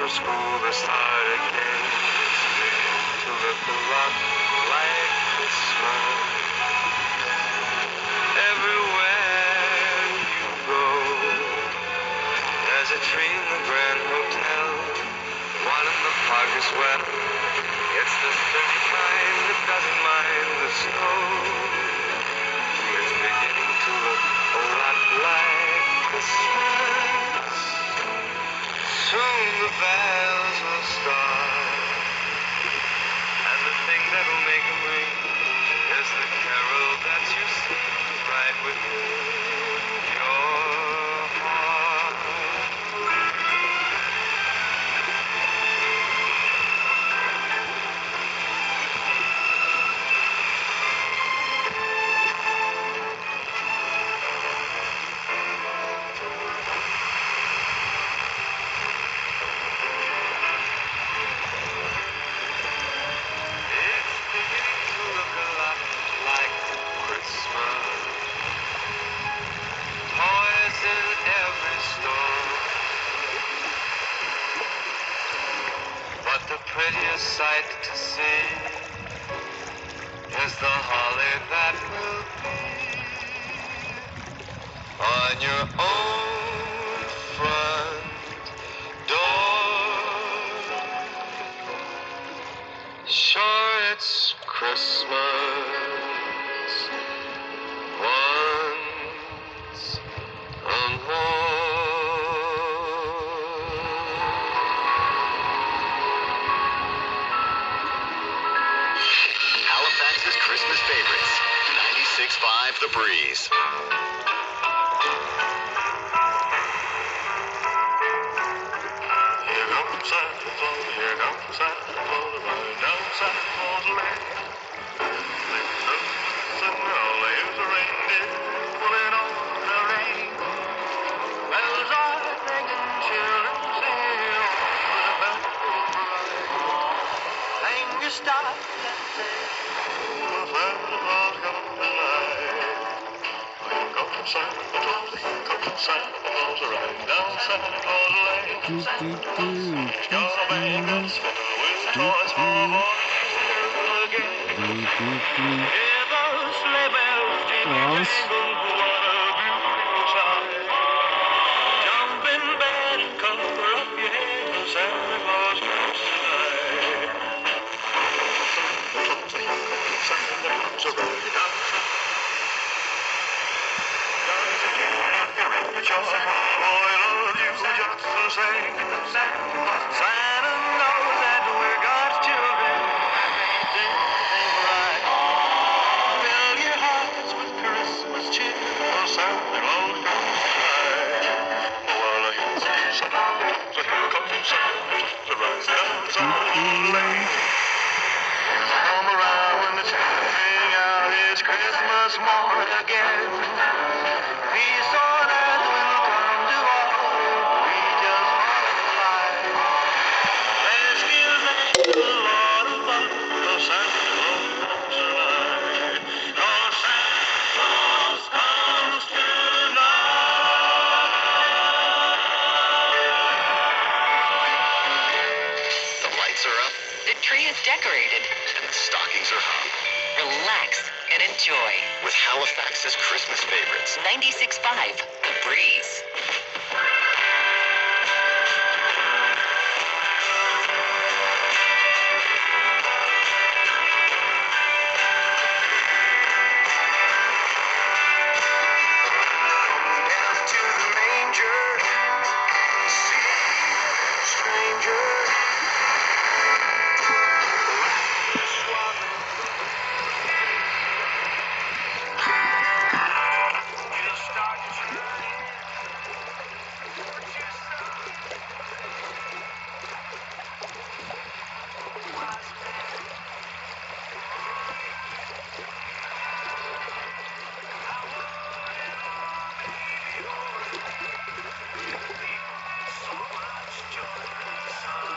from school to start again. It's beginning to look a lot like Christmas. Everywhere you go, there's a tree in the Grand Hotel, one in the park as well. It's the sturdy kind that doesn't mind the snow. It's beginning to look a lot like Christmas. Soon the bells will start, and the thing that'll make them ring is the carol that you sing right within your heart. It's beginning to look a lot like Christmas. Toys in every store, but the prettiest sight to see is the holly that will be on your own front door. Sure, it's Christmas once more. Halifax's Christmas favorites. 96.5 The Breeze. Here comes Santa Claus, here comes Santa Claus, running down Santa Claus Lane. Lift up and all there's a reindeer pulling on the rein. Bells are ringing, children singing, all the bells bright. Hang your stock and say, oh, Santa Claus comes tonight. Here comes Santa Claus, here comes Santa Claus, riding down Santa Claus Lane. He's got a bag that's filled with toys for boys again. Hear those sleigh bells jingle, jingle, what a beautiful sight. Jump in bed and cover up your head, 'cause Santa Claus comes tonight. Santa Claus, a riding down Santa boy, love you just the same. Santa knows that we're God's children. Makes everything right. Fill your hearts with Christmas cheer. Santa Claus comes tonight. Well, here comes Santa Claus. Here comes Santa Claus. Riding down Santa Lane. Come around when the children sing out, it's Christmas morn again. Peace on earth will come to all. We just want to fly. Let's give thanks to the Lord above, 'cause Santa Claus comes tonight. 'Cause Santa Claus comes tonight. The lights are up The tree is decorated. and the stockings are hung. Relax and enjoy. With Halifax's Christmas favorites. 96.5 The Breeze. Down to the manger, see a stranger. We'll start tonight. So much joy in the sun.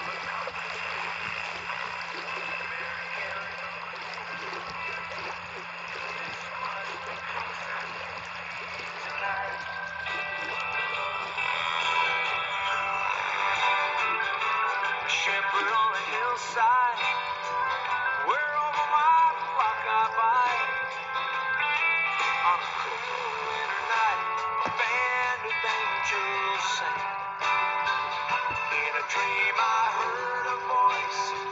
shepherd on a hillside, where over my flock I bide. On a cool winter night, a band of angels sang. In a dream I heard a voice